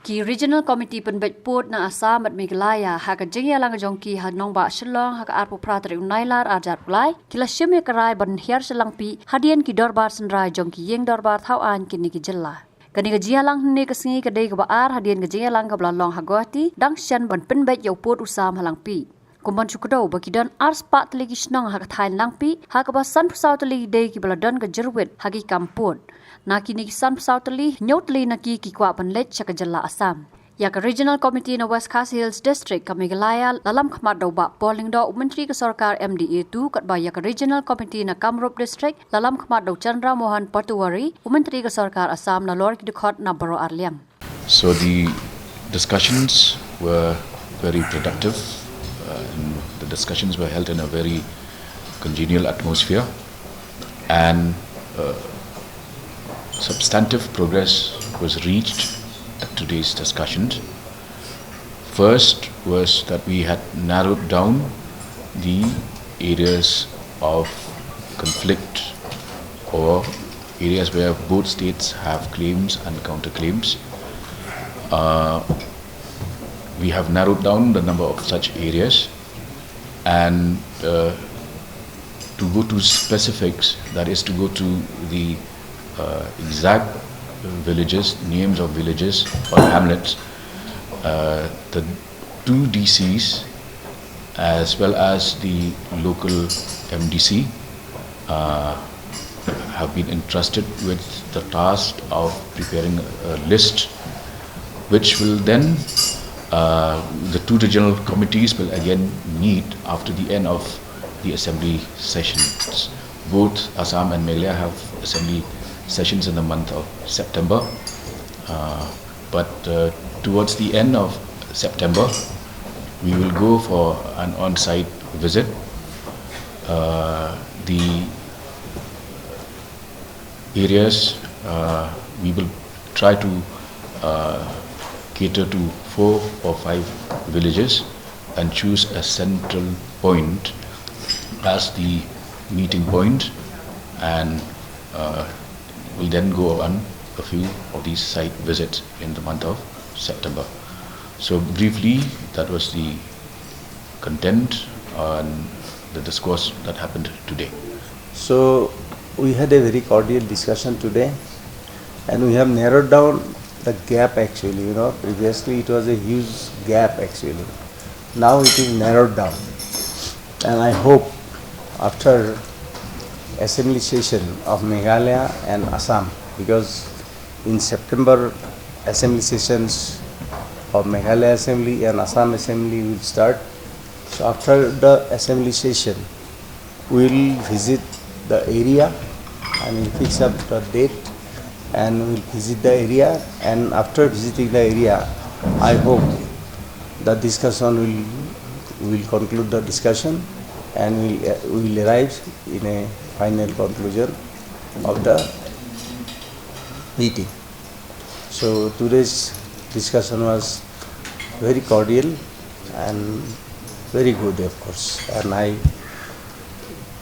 Ki regional committee penbet put na Assam at Meghalaya haka jengya lang jongki ha nongba shillong haka arpo pratri unailar arjat pulai kila shime karai ban hiar selang pi hadian ki dorbar senrai jongki yeng dorbar thau an kini ki jilla. Kani ka jialang ne ka singi ka dei ka baar hadian ka jialang ka blalong hagwati dang shan ban penbet yau put usam halang pi. Kumban chukdo bakidan ars pat legi snong haka thain lang pi haka ba san pusau tali dei ki bladon ka jerwit hagi kampun. Naki ni san pusau tali nyotli naki ki kwa panlet chaka jalla Assam. Yaka regional committee na West Khasi Hills district ka Meghalaya lalam khmat do ba polling do menteri ka sarkar MDA2 kat ba yaka regional committee na Kamrup district lalam khmat do Chandra Mohan Patuwari menteri ka sarkar Assam na lor ki dikhot na baro arliam. So the discussions were very productive. The discussions were held in a very congenial atmosphere, and substantive progress was reached at today's discussions. First was that we had narrowed down the areas of conflict or areas where both states have claims and counterclaims. We have narrowed down the number of such areas, and to go to specifics, that is to go to the exact villages, names of villages or hamlets, the two DCs as well as the local MDC have been entrusted with the task of preparing a list, which will then the two regional committees will again meet after the end of the assembly sessions. Both Assam and Meghalaya have assembly sessions in the month of September, but towards the end of September we will go for an on-site visit. The areas we will try to cater to 4 or 5 villages and choose a central point as the meeting point, and we'll then go on a few of these site visits in the month of September. So briefly, that was the content on the discourse that happened today. So we had a very cordial discussion today, and we have narrowed down the gap actually. Previously it was a huge gap actually. Now it is narrowed down, and I hope after assembly session of Meghalaya and Assam, because in September assembly sessions of Meghalaya assembly and Assam assembly will start. So after the assembly session we will visit the area and we'll fix up the date and we'll visit the area, and after visiting the area I hope the discussion will conclude the discussion and we will arrive in a final conclusion of the meeting. So today's discussion was very cordial and very good, of course, and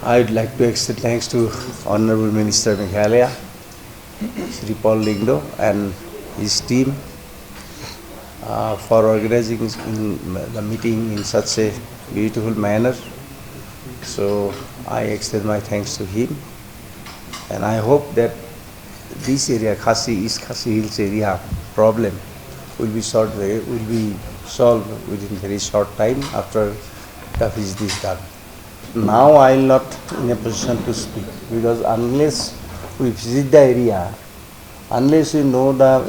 I'd like to extend thanks to Honorable Minister Meghalaya, Shri Paul Lyngdoh, and his team for organizing the meeting in such a beautiful manner. So I extend my thanks to him, and I hope that this area, East Khasi Hills area problem will be solved within very short time after the visit is done. Now I will not in a position to speak, because unless we visit the area, unless we know the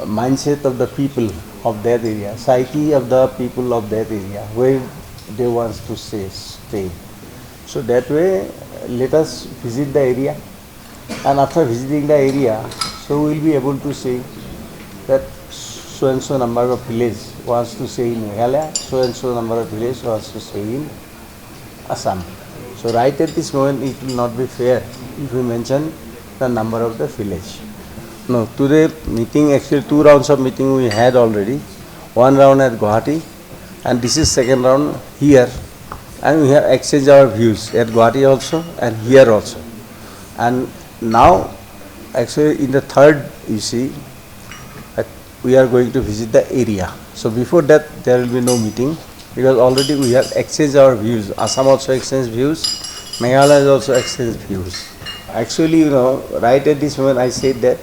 mindset of the people of that area, psyche of the people of that area, where they want to stay. So that way, let us visit the area, and after visiting the area, so we will be able to say that so and so number of village wants to stay in Meghalaya, so and so number of village wants to stay in Assam. So right at this moment, it will not be fair if we mention the number of the village. No, today meeting, actually 2 rounds of meeting we had already. 1 round at Guwahati, and this is second round here, and we have exchanged our views at Guwahati also and here also. And now actually in the third, you see, we are going to visit the area. So before that, there will be no meeting because already we have exchanged our views. Assam also exchanged views. Meghalaya has also exchanged views. Actually, right at this moment, I said that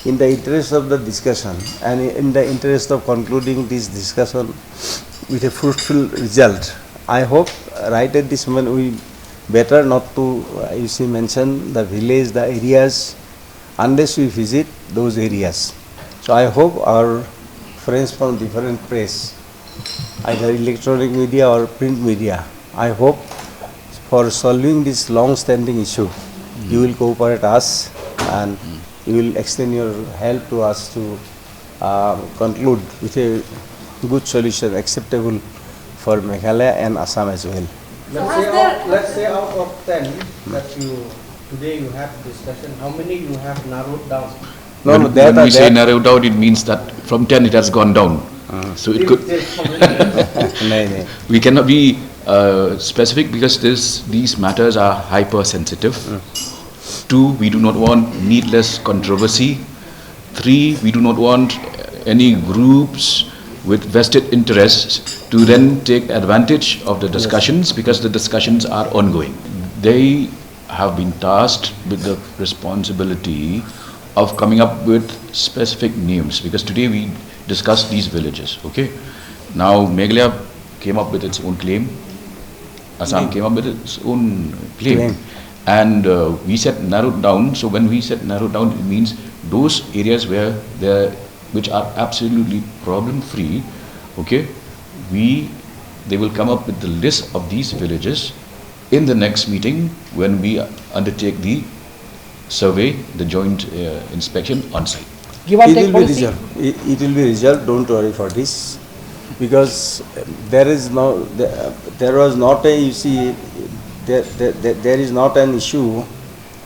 in the interest of the discussion and in the interest of concluding this discussion with a fruitful result, I hope right at this moment we better not to, mention the village, the areas, unless we visit those areas. So I hope our friends from different press, either electronic media or print media, I hope for solving this long-standing issue, you will cooperate us and you will extend your help to us to conclude with a good solution acceptable for Meghalaya and Assam as well. Let's say out of 10 that today you have discussion, how many you have narrowed down? When we say narrowed down, it means that from 10 it has gone down. So it could. We cannot be specific because these matters are hypersensitive. 2, we do not want needless controversy. 3, we do not want any groups with vested interests to then take advantage of the discussions because the discussions are ongoing. They have been tasked with the responsibility of coming up with specific names because today we discussed these villages, okay? Now Meghalaya came up with its own claim, Assam came up with its own claim. And we said narrowed down. So when we said narrowed down, it means those areas which are absolutely problem-free, okay? They will come up with the list of these villages in the next meeting when we undertake the survey, the joint inspection on site. It will be resolved. It will be resolved. Don't worry for this, because there is there was not a there is not an issue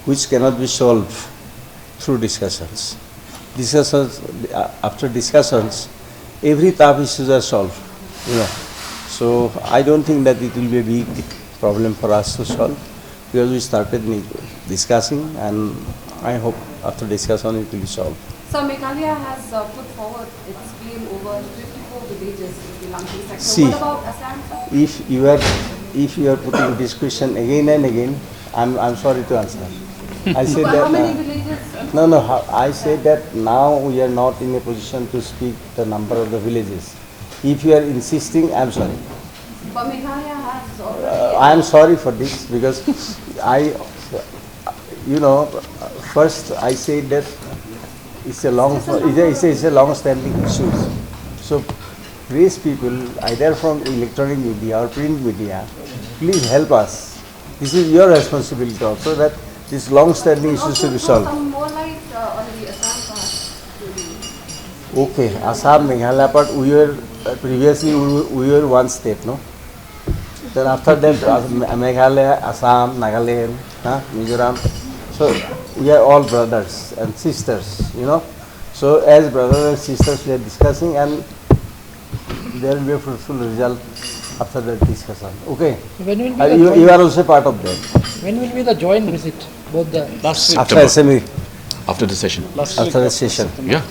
which cannot be solved through discussions. After discussions, every tough issues are solved. So I don't think that it will be a big problem for us to solve because we started discussing, and I hope after discussion it will be solved. So Meghalaya has put forward its claim over 54 villages in the Lampi sector. See, what about Assam, sir? If you are putting this question again and again, I'm sorry to answer. I said But that. how many villages? No. I said that now we are not in a position to speak the number of the villages. If you are insisting, I'm sorry. But Meghalaya has already. I am sorry for this because first I said that it's a long-standing issue. So please, people, either from electronic media or print media, please help us. This is your responsibility also, that this long-standing issue should be solved. Some more light on the Assam part. Okay, Assam, Meghalaya part, previously we were one state, no? Then after that, Meghalaya, Assam, Nagaland, Mizoram. So we are all brothers and sisters, So as brothers and sisters, we are discussing, and there will be a fruitful result after that discussion. Okay? When will be you are also part of that. When will be the joint visit? Both the Last After September, assembly, after the session. after the session. Yeah.